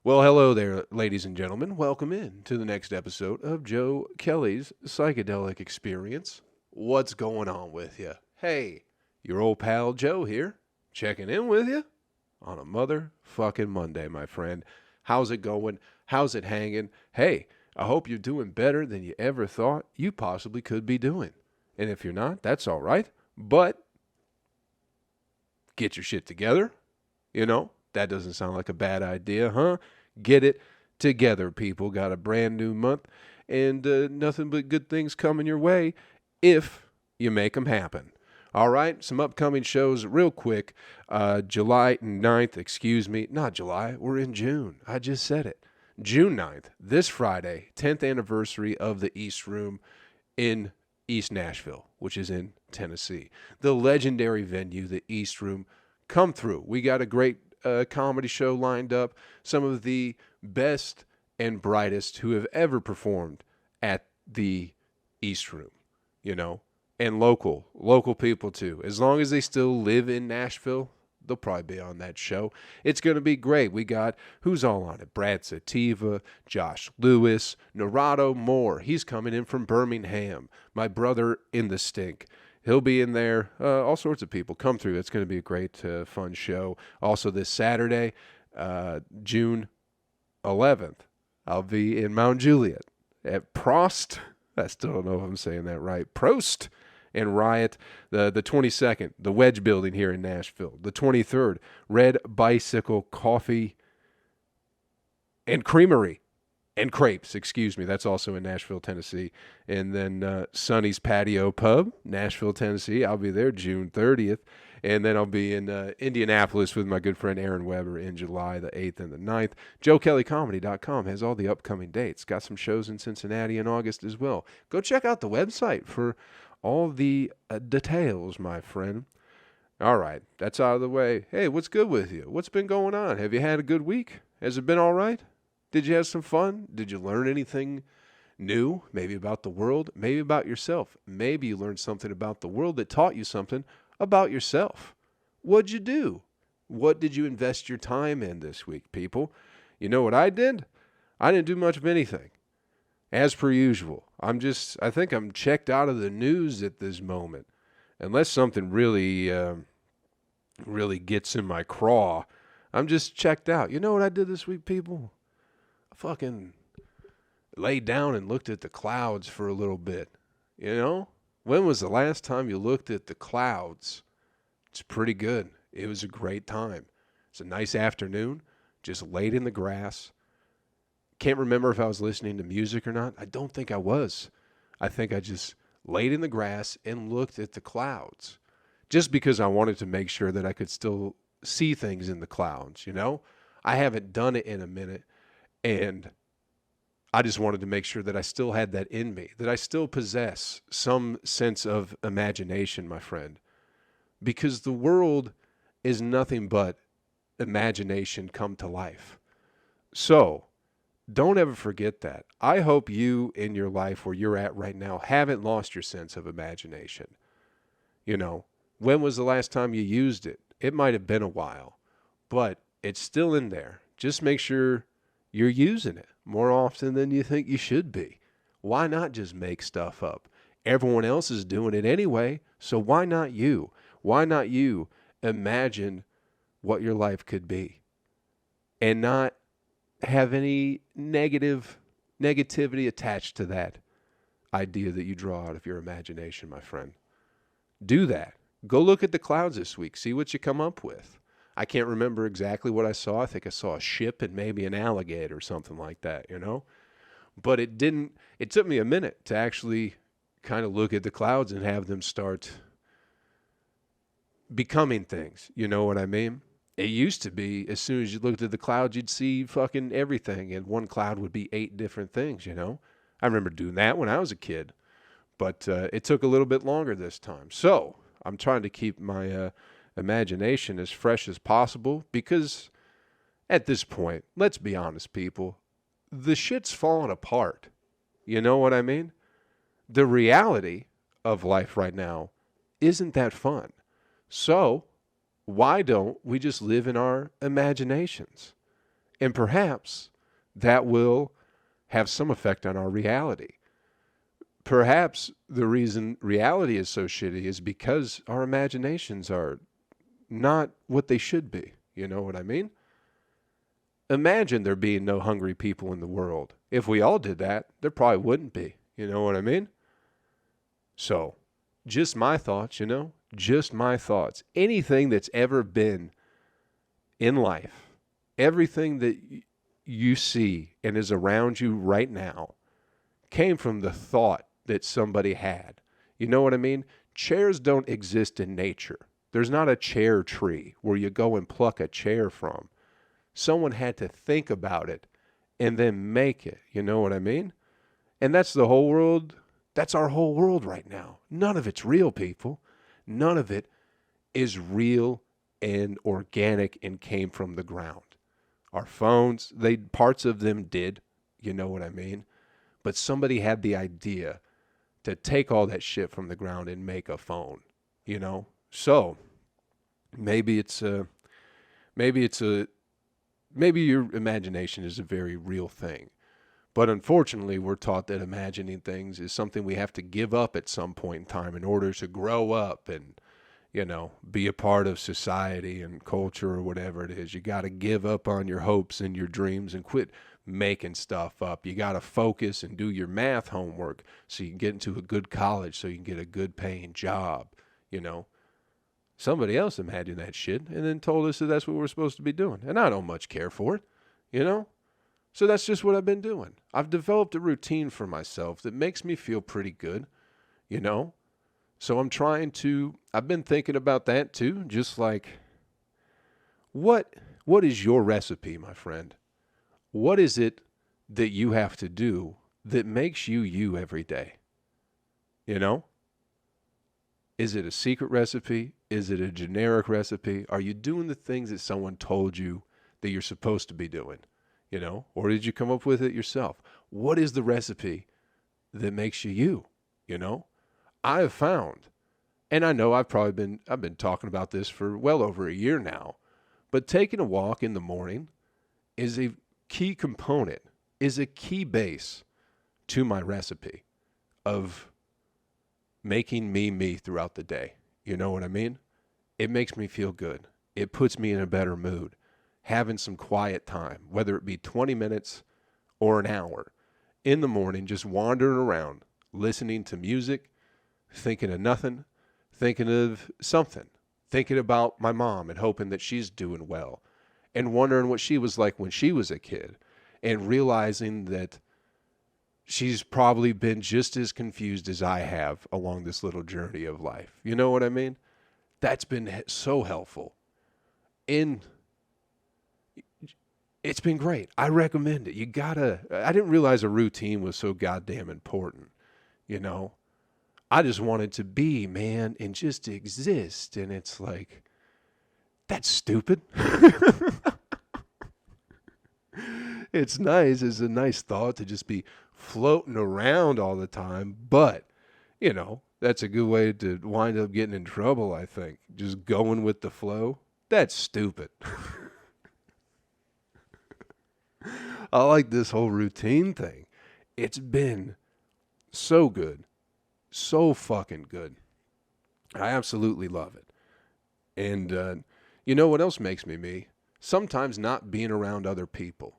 Well, hello there, ladies and gentlemen. Welcome in to the next episode of Joe Kelley's Psychedelic Experience. What's going on with you? Hey, your old pal Joe here, checking in with you on a motherfucking Monday, my friend. How's it going? How's it hanging? Hey, I hope you're doing better than you ever thought you possibly could be doing. And if you're not, that's all right. But get your shit together. That doesn't sound like a bad idea, huh? Get it together, people. Got a brand new month and nothing but good things coming your way if you make them happen. All right, some upcoming shows real quick. July 9th, not July, we're in June. I just said it. June 9th, this Friday, 10th anniversary of the East Room in East Nashville, which is in Tennessee. The legendary venue, the East Room. Come through. We got a great comedy show lined up. Some of the best and brightest who have ever performed at the East Room, and local people too. As long as they still live in Nashville, they'll probably be on that show. It's going to be great. We got, who's all on it? Brad Sativa, Josh Lewis, Narado Moore. He's coming in from Birmingham. My brother in the stink. He'll be in there. All sorts of people come through. It's going to be a great, fun show. Also, this Saturday, June 11th, I'll be in Mount Juliet at Prost. I still don't know if I'm saying that right. Prost and Riot. The 22nd, the Wedge Building here in Nashville. The 23rd, Red Bicycle Coffee and Creamery. And Crepes, that's also in Nashville, Tennessee. And then Sonny's Patio Pub, Nashville, Tennessee. I'll be there June 30th. And then I'll be in Indianapolis with my good friend Aaron Weber in July the 8th and the 9th. JoeKelleyComedy.com has all the upcoming dates. Got some shows in Cincinnati in August as well. Go check out the website for all the details, my friend. All right, that's out of the way. Hey, what's good with you? What's been going on? Have you had a good week? Has it been all right? Did you have some fun? Did you learn anything new? Maybe about the world? Maybe about yourself? Maybe you learned something about the world that taught you something about yourself. What'd you do? What did you invest your time in this week, people? You know what I did? I didn't do much of anything. As per usual. I think I'm checked out of the news at this moment. Unless something really gets in my craw, I'm just checked out. You know what I did this week, people? Fucking laid down and looked at the clouds for a little bit. When was the last time you looked at the clouds? It's pretty good. It was a great time. It's a nice afternoon, just laid in the grass. Can't remember if I was listening to music or not. I don't think I was. I think I just laid in the grass and looked at the clouds just because I wanted to make sure that I could still see things in the clouds, I haven't done it in a minute. And I just wanted to make sure that I still had that in me, that I still possess some sense of imagination, my friend. Because the world is nothing but imagination come to life. So, don't ever forget that. I hope you in your life where you're at right now haven't lost your sense of imagination. When was the last time you used it? It might have been a while, but it's still in there. Just make sure you're using it more often than you think you should be. Why not just make stuff up? Everyone else is doing it anyway, so why not you? Why not you imagine what your life could be and not have any negativity attached to that idea that you draw out of your imagination, my friend? Do that. Go look at the clouds this week. See what you come up with. I can't remember exactly what I saw. I think I saw a ship and maybe an alligator or something like that, But it took me a minute to actually kind of look at the clouds and have them start becoming things. You know what I mean? It used to be, as soon as you looked at the clouds, you'd see fucking everything. And one cloud would be 8 different things, I remember doing that when I was a kid. But it took a little bit longer this time. So I'm trying to keep my imagination as fresh as possible because at this point, let's be honest, people, the shit's falling apart. You know what I mean? The reality of life right now isn't that fun. So why don't we just live in our imaginations And perhaps that will have some effect on our reality. Perhaps the reason reality is so shitty is because our imaginations are not what they should be. You know what I mean? Imagine there being no hungry people in the world. If we all did that, there probably wouldn't be. You know what I mean? So, just my thoughts, just my thoughts. Anything that's ever been in life, everything that you see and is around you right now came from the thought that somebody had. You know what I mean? Chairs don't exist in nature. There's not a chair tree where you go and pluck a chair from. Someone had to think about it and then make it. You know what I mean? And that's the whole world. That's our whole world right now. None of it's real, people. None of it is real and organic and came from the ground. Our phones, parts of them did. You know what I mean? But somebody had the idea to take all that shit from the ground and make a phone, So maybe your imagination is a very real thing. But unfortunately, we're taught that imagining things is something we have to give up at some point in time in order to grow up and, be a part of society and culture or whatever it is. You got to give up on your hopes and your dreams and quit making stuff up. You got to focus and do your math homework so you can get into a good college, so you can get a good paying job, Somebody else imagined that shit and then told us that that's what we're supposed to be doing. And I don't much care for it, So that's just what I've been doing. I've developed a routine for myself that makes me feel pretty good, So I've been thinking about that too, just like, what is your recipe, my friend? What is it that you have to do that makes you every day? Is it a secret recipe? Is it a generic recipe? Are you doing the things that someone told you that you're supposed to be doing? Or did you come up with it yourself? What is the recipe that makes you? I have found, and I know I've been talking about this for well over a year now, but taking a walk in the morning is a key component, is a key base to my recipe of making me throughout the day. You know what I mean? It makes me feel good. It puts me in a better mood. Having some quiet time, whether it be 20 minutes or an hour in the morning, just wandering around, listening to music, thinking of nothing, thinking of something, thinking about my mom and hoping that she's doing well, and wondering what she was like when she was a kid, and realizing that she's probably been just as confused as I have along this little journey of life. You know what I mean? That's been so helpful. It's been great. I recommend it. I didn't realize a routine was so goddamn important, I just wanted to be, man, and just exist. And it's like, that's stupid. It's nice. It's a nice thought to just be floating around all the time. But, that's a good way to wind up getting in trouble, I think. Just going with the flow. That's stupid. I like this whole routine thing. It's been so good. So fucking good. I absolutely love it. And you know what else makes me me? Sometimes not being around other people,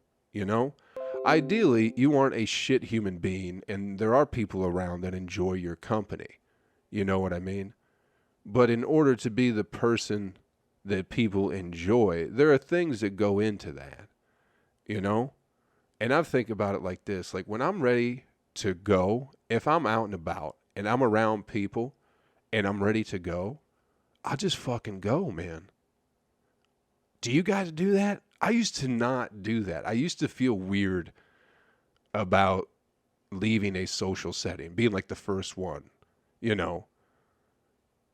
Ideally, you aren't a shit human being, and there are people around that enjoy your company. You know what I mean? But in order to be the person that people enjoy, there are things that go into that, And I think about it like this. Like, when I'm ready to go, if I'm out and about and I'm around people and I'm ready to go, I'll just fucking go, man. Do you guys do that? I used to not do that. I used to feel weird about leaving a social setting, being like the first one,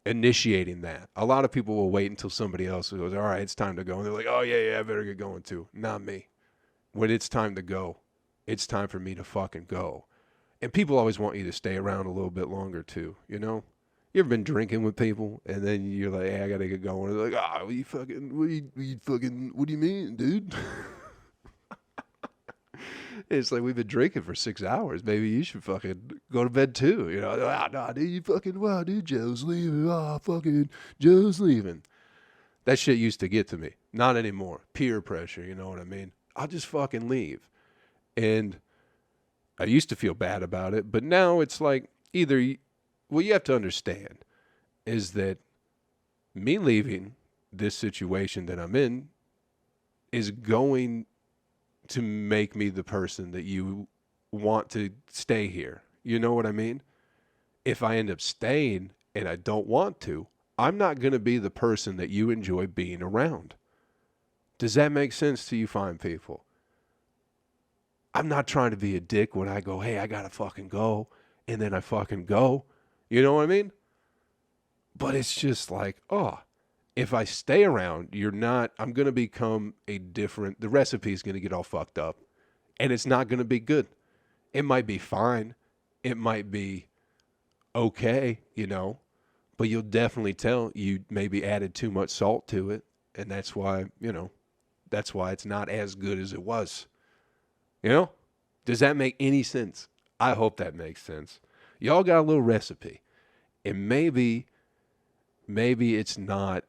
initiating that. A lot of people will wait until somebody else goes, all right, it's time to go. And they're like, oh, yeah, I better get going too. Not me. When it's time to go, it's time for me to fucking go. And people always want you to stay around a little bit longer too, You ever been drinking with people and then you're like, hey, I gotta get going. And they're like, what do you mean, dude? It's like, we've been drinking for 6 hours. Maybe you should fucking go to bed too. You know, ah, nah, dude, you fucking, wow, dude, Joe's leaving. Ah, fucking, Joe's leaving. That shit used to get to me. Not anymore. Peer pressure, you know what I mean? I'll just fucking leave. And I used to feel bad about it, but now it's like, what you have to understand is that me leaving this situation that I'm in is going to make me the person that you want to stay here. You know what I mean? If I end up staying and I don't want to, I'm not going to be the person that you enjoy being around. Does that make sense to you fine people? I'm not trying to be a dick when I go, hey, I got to fucking go, and then I fucking go. You know what I mean? But it's just like, oh, if I stay around, I'm going to become the recipe's going to get all fucked up, and it's not going to be good. It might be fine. It might be okay, you know, but you'll definitely tell you maybe added too much salt to it, and that's why it's not as good as it was. You know? Does that make any sense? I hope that makes sense. Y'all got a little recipe, and maybe it's not.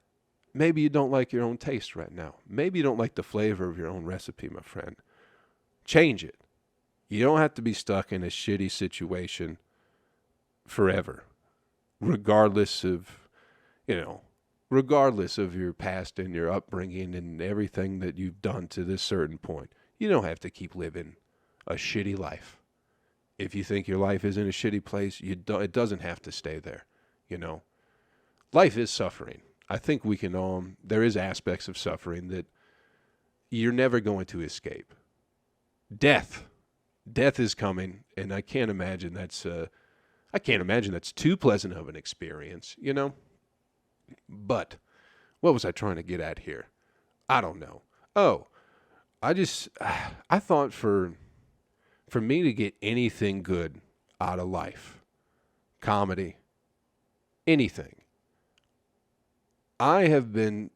Maybe you don't like your own taste right now. Maybe you don't like the flavor of your own recipe, my friend. Change it. You don't have to be stuck in a shitty situation forever, regardless of your past and your upbringing and everything that you've done to this certain point. You don't have to keep living a shitty life. If you think your life is in a shitty place, it doesn't have to stay there, you know. Life is suffering. I think we can there is aspects of suffering that you're never going to escape. Death is coming, and I can't imagine that's too pleasant of an experience, you know? But what was I trying to get at here? I don't know. Oh, I thought for me to get anything good out of life, comedy, anything, I have been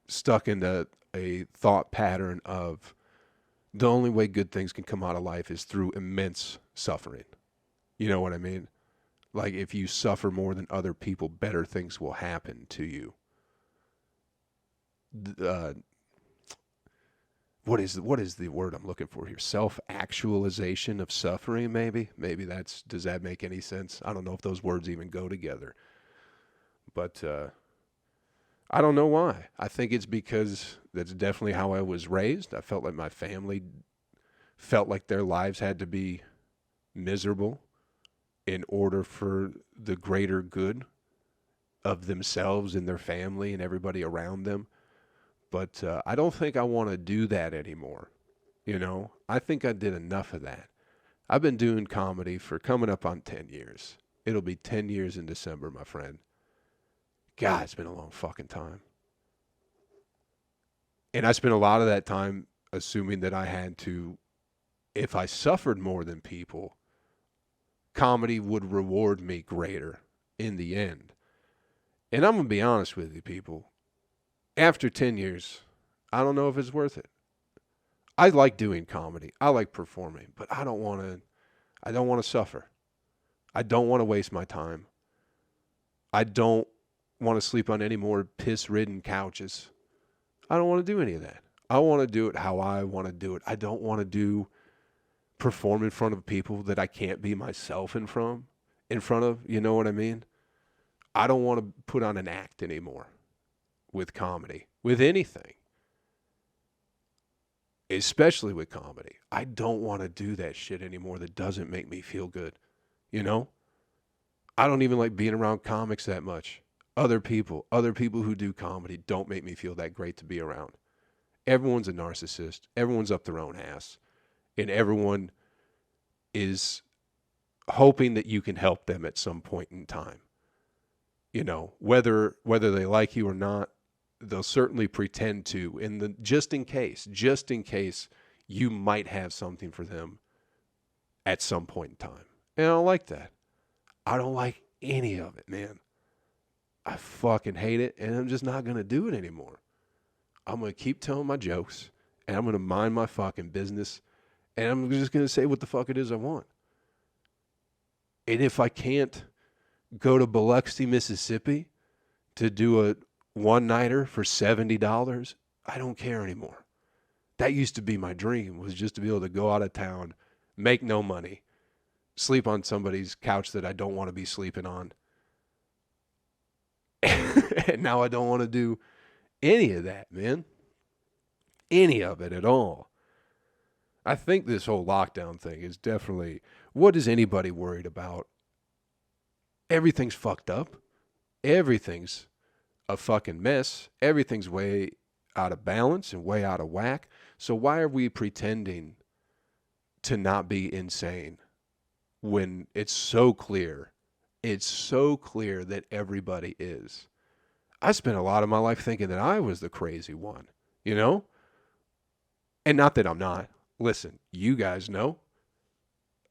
stuck into a thought pattern of the only way good things can come out of life is through immense suffering. You know what I mean? Like, if you suffer more than other people, better things will happen to you. What is the word I'm looking for here? Self-actualization of suffering, maybe? Does that make any sense? I don't know if those words even go together. But I don't know why. I think it's because that's definitely how I was raised. I felt like my family felt like their lives had to be miserable in order for the greater good of themselves and their family and everybody around them. But I don't think I want to do that anymore. You know, I think I did enough of that. I've been doing comedy for coming up on 10 years. It'll be 10 years in December, my friend. God, it's been a long fucking time. And I spent a lot of that time assuming that if I suffered more than people, comedy would reward me greater in the end. And I'm going to be honest with you, people. After 10 years, I don't know if it's worth it. I like doing comedy. I like performing, but I don't want to suffer. I don't want to waste my time. I don't want to sleep on any more piss-ridden couches. I don't want to do any of that. I want to do it how I want to do it. I don't want to perform in front of people that I can't be myself in front of, you know what I mean? I don't want to put on an act anymore with comedy, with anything. Especially with comedy. I don't want to do that shit anymore that doesn't make me feel good, you know? I don't even like being around comics that much. Other people who do comedy don't make me feel that great to be around. Everyone's a narcissist. Everyone's up their own ass. And everyone is hoping that you can help them at some point in time. You know, whether they like you or not, they'll certainly pretend to, just in case you might have something for them at some point in time. And I don't like that. I don't like any of it, man. I fucking hate it, and I'm just not going to do it anymore. I'm going to keep telling my jokes, and I'm going to mind my fucking business, And I'm just going to say what the fuck it is I want. And if I can't go to Biloxi, Mississippi to do a one-nighter for $70, I don't care anymore. That used to be my dream, was just to be able to go out of town, make no money, sleep on somebody's couch that I don't want to be sleeping on. And now I don't want to do any of that, man. Any of it at all. I think this whole lockdown thing is definitely, what is anybody worried about? Everything's fucked up. Everything's a fucking mess. Everything's way out of balance and way out of whack. So why are we pretending to not be insane when it's so clear? It's so clear that everybody is. I spent a lot of my life thinking that I was the crazy one, you know? And not that I'm not. Listen, you guys know.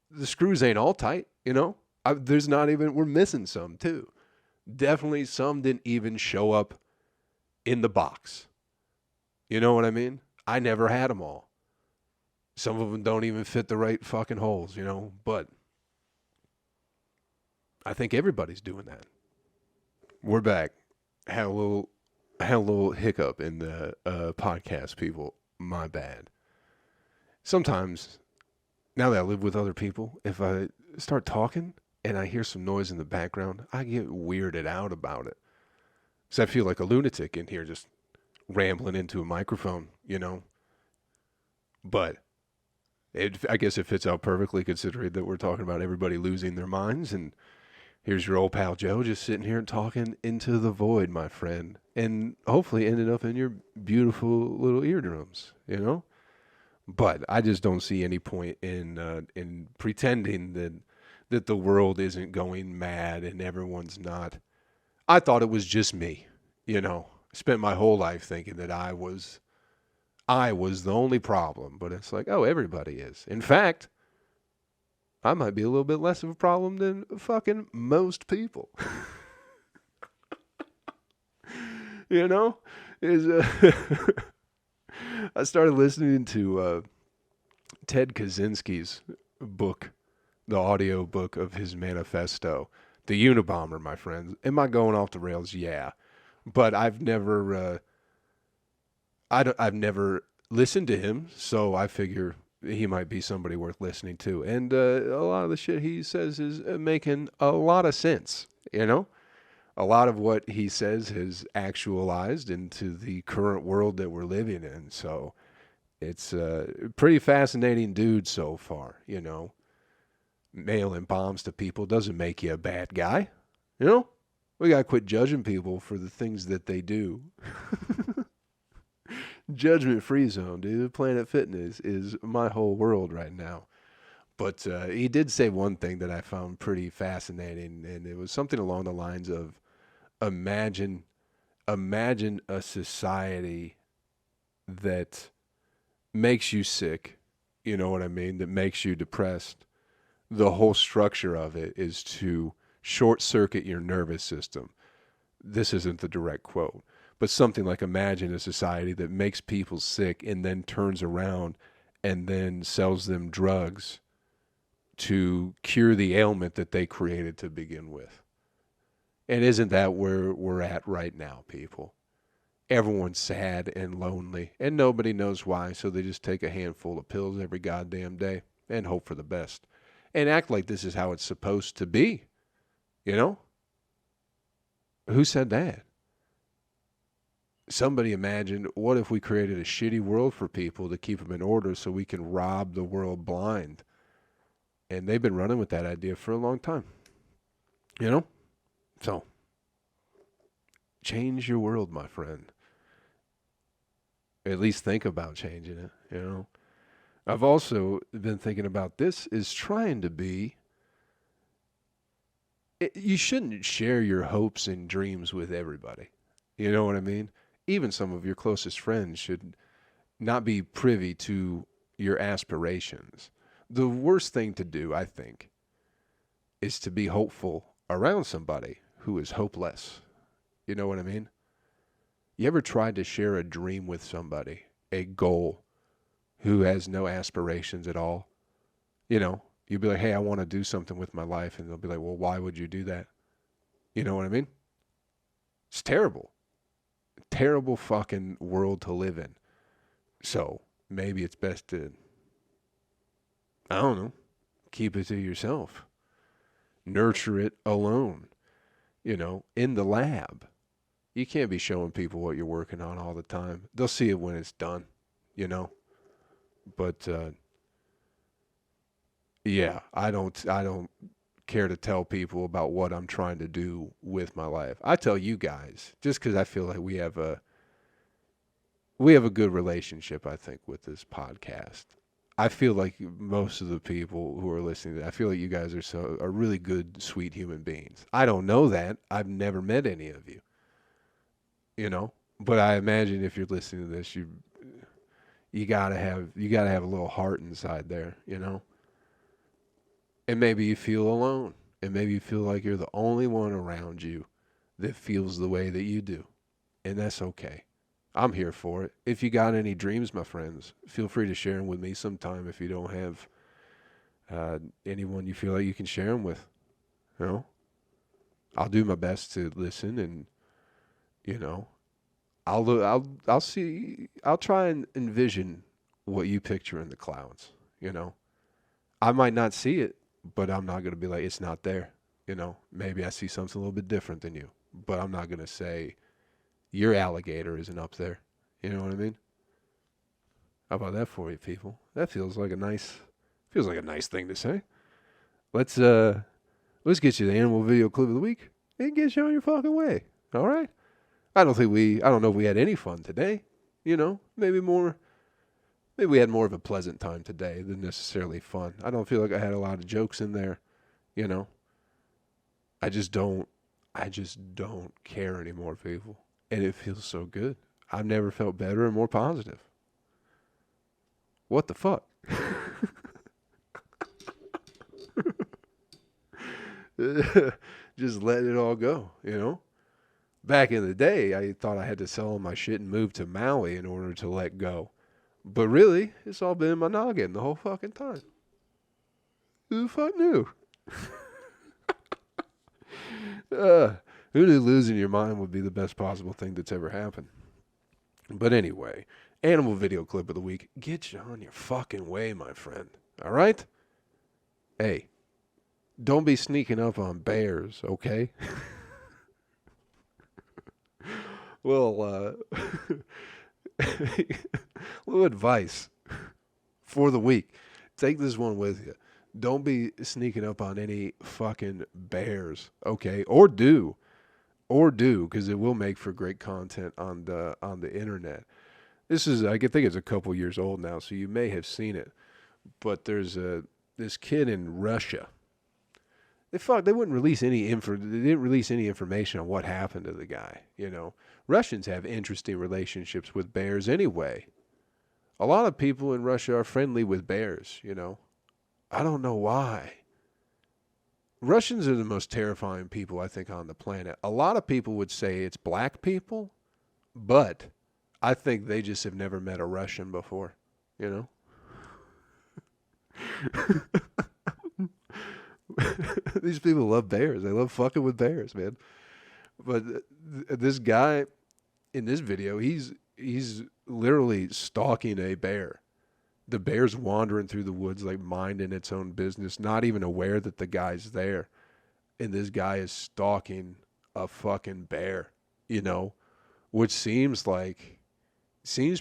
The screws ain't all tight, you know? There's not even, we're missing some too. Definitely some didn't even show up in the box. You know what I mean? I never had them all. Some of them don't even fit the right fucking holes, you know? But I think everybody's doing that. We're back. Had a little hiccup in the podcast, people. My bad. Sometimes, now that I live with other people, if I start talking and I hear some noise in the background, I get weirded out about it. So I feel like a lunatic in here just rambling into a microphone, you know? But I guess it fits out perfectly considering that we're talking about everybody losing their minds, and here's your old pal Joe just sitting here and talking into the void, my friend, and hopefully ended up in your beautiful little eardrums, you know? But I just don't see any point in pretending that the world isn't going mad and everyone's not. I thought it was just me, you know? Spent my whole life thinking that I was the only problem, but it's like, oh, everybody is. In fact, I might be a little bit less of a problem than fucking most people. You know? I started listening to Ted Kaczynski's book, the audio book of his manifesto, The Unabomber, my friends. Am I going off the rails? Yeah. But I've never listened to him, so I figure he might be somebody worth listening to. And a lot of the shit he says is making a lot of sense, you know? A lot of what he says has actualized into the current world that we're living in. So it's a pretty fascinating dude so far, you know? Mailing bombs to people doesn't make you a bad guy, you know? We got to quit judging people for the things that they do. Judgment-free zone, dude. Planet Fitness is my whole world right now. But he did say one thing that I found pretty fascinating, and it was something along the lines of, imagine a society that makes you sick, you know what I mean, that makes you depressed. The whole structure of it is to short-circuit your nervous system. This isn't the direct quote, but something like, imagine a society that makes people sick and then turns around and then sells them drugs to cure the ailment that they created to begin with. And isn't that where we're at right now, people? Everyone's sad and lonely, and nobody knows why, so they just take a handful of pills every goddamn day and hope for the best. And act like this is how it's supposed to be, you know? Who said that? Somebody imagined, what if we created a shitty world for people to keep them in order so we can rob the world blind? And they've been running with that idea for a long time, you know? So, change your world, my friend. At least think about changing it, you know? I've also been thinking about this is trying to be, you shouldn't share your hopes and dreams with everybody. You know what I mean? Even some of your closest friends should not be privy to your aspirations. The worst thing to do, I think, is to be hopeful around somebody who is hopeless. You know what I mean? You ever tried to share a dream with somebody, a goal, who has no aspirations at all. You know, you'd be like, hey, I want to do something with my life. And they'll be like, well, why would you do that? You know what I mean? It's terrible. Terrible fucking world to live in. So maybe it's best to, I don't know, keep it to yourself. Nurture it alone, you know, in the lab. You can't be showing people what you're working on all the time. They'll see it when it's done, you know. But yeah, I don't care to tell people about what I'm trying to do with my life. I tell you guys just because I feel like we have a good relationship. I think with this podcast, I feel like most of the people who are listening to that, I feel like you guys are really good, sweet human beings. I don't know that. I've never met any of you, you know. But I imagine if you're listening to this, you gotta have a little heart inside there, you know. And maybe you feel alone. And maybe you feel like you're the only one around you that feels the way that you do. And that's okay. I'm here for it. If you got any dreams, my friends, feel free to share them with me sometime if you don't have anyone you feel like you can share them with. You know? I'll do my best to listen and, you know, I'll see, I'll try and envision what you picture in the clouds, you know? I might not see it, but I'm not going to be like, it's not there. You know, maybe I see something a little bit different than you, but I'm not going to say your alligator isn't up there. You know what I mean? How about that for you people? That feels like a nice thing to say. Let's get you the animal video clip of the week and get you on your fucking way. All right? I don't know if we had any fun today. You know, maybe we had more of a pleasant time today than necessarily fun. I don't feel like I had a lot of jokes in there, you know. I just don't care anymore, people. And it feels so good. I've never felt better and more positive. What the fuck? Just let it all go, you know. Back in the day, I thought I had to sell all my shit and move to Maui in order to let go. But really, it's all been in my noggin the whole fucking time. Who the fuck knew? Who knew losing your mind would be the best possible thing that's ever happened? But anyway, animal video clip of the week. Get you on your fucking way, my friend. All right? Hey, don't be sneaking up on bears, okay? Well, little advice for the week. Take this one with you. Don't be sneaking up on any fucking bears, okay? Or do, because it will make for great content on the internet. This is, I think it's a couple years old now, so you may have seen it. But there's this kid in Russia. They wouldn't release any they didn't release any information on what happened to the guy, you know. Russians have interesting relationships with bears anyway. A lot of people in Russia are friendly with bears, you know. I don't know why. Russians are the most terrifying people, I think, on the planet. A lot of people would say it's black people, but I think they just have never met a Russian before, you know. These people love bears. They love fucking with bears, man. But this guy in this video, he's literally stalking a bear. The bear's wandering through the woods like minding its own business, not even aware that the guy's there. And this guy is stalking a fucking bear, you know, which seems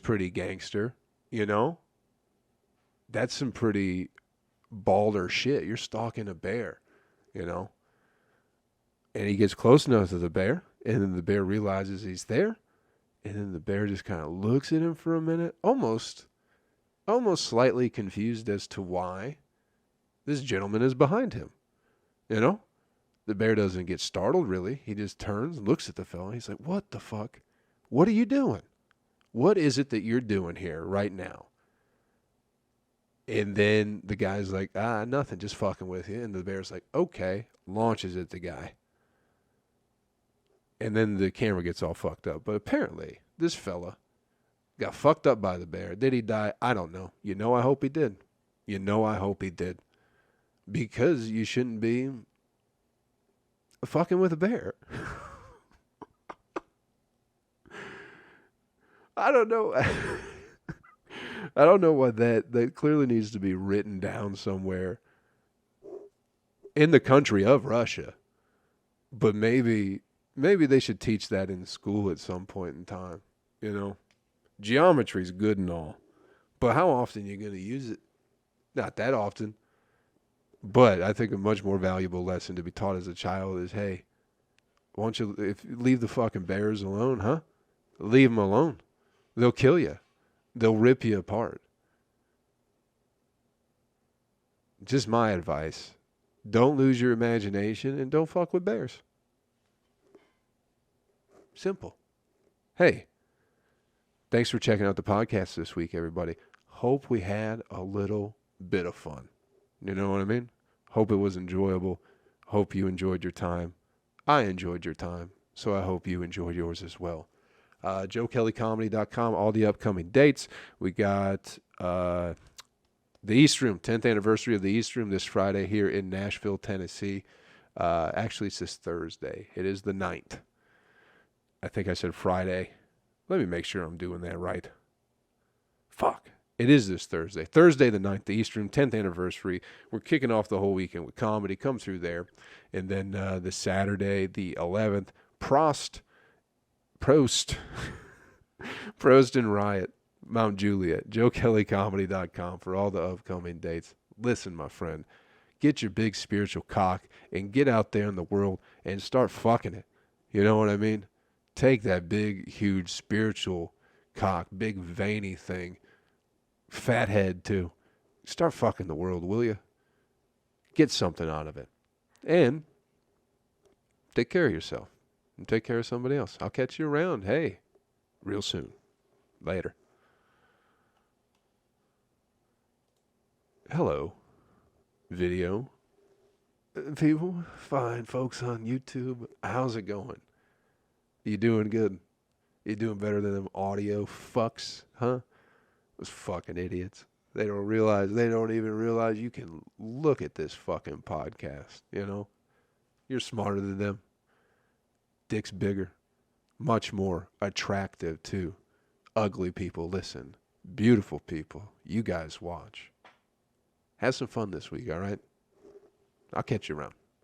pretty gangster, you know. That's some pretty balder shit. You're stalking a bear, you know. And he gets close enough to the bear, and then the bear realizes he's there, and then the bear just kind of looks at him for a minute, almost slightly confused as to why this gentleman is behind him, you know. The bear doesn't get startled, really. He just turns and looks at the fella. He's like, what the fuck? What are you doing? What is it that you're doing here right now? And then the guy's like, nothing, just fucking with you. And the bear's like, okay, launches at the guy. And then the camera gets all fucked up. But apparently, this fella Got fucked up by the bear. Did he die? I don't know. You know, I hope he did. You know, I hope he did. Because you shouldn't be fucking with a bear. I don't know. I don't know what that clearly needs to be written down somewhere in the country of Russia. But maybe they should teach that in school at some point in time. You know, geometry's good and all, but how often are you going to use it? Not that often. But I think a much more valuable lesson to be taught as a child is, hey, why don't you leave the fucking bears alone, huh? Leave them alone. They'll kill you. They'll rip you apart. Just my advice. Don't lose your imagination and don't fuck with bears. Simple. Hey, thanks for checking out the podcast this week, everybody. Hope we had a little bit of fun. You know what I mean? Hope it was enjoyable. Hope you enjoyed your time. I enjoyed your time, so I hope you enjoyed yours as well. JoeKelleyComedy.com, all the upcoming dates. We got the East Room, 10th anniversary of the East Room this Friday here in Nashville, Tennessee. Actually, it's this Thursday. It is the 9th. I think I said Friday. Let me make sure I'm doing that right. Fuck. It is this Thursday. Thursday the 9th, the East Room, 10th anniversary. We're kicking off the whole weekend with comedy. Come through there. And then the Saturday, the 11th, Prost and Riot, Mount Juliet, JoeKelleyComedy.com for all the upcoming dates. Listen, my friend, get your big spiritual cock and get out there in the world and start fucking it. You know what I mean? Take that big, huge spiritual cock, big veiny thing, fat head too. Start fucking the world, will you? Get something out of it. And take care of yourself. And take care of somebody else. I'll catch you around. Hey, real soon. Later. Hello, video people, fine folks on YouTube. How's it going? You doing good? You doing better than them audio fucks, huh? Those fucking idiots. They don't even realize you can look at this fucking podcast, you know? You're smarter than them. Dick's bigger. Much more attractive, too. Ugly people listen. Beautiful people, you guys watch. Have some fun this week, all right? I'll catch you around.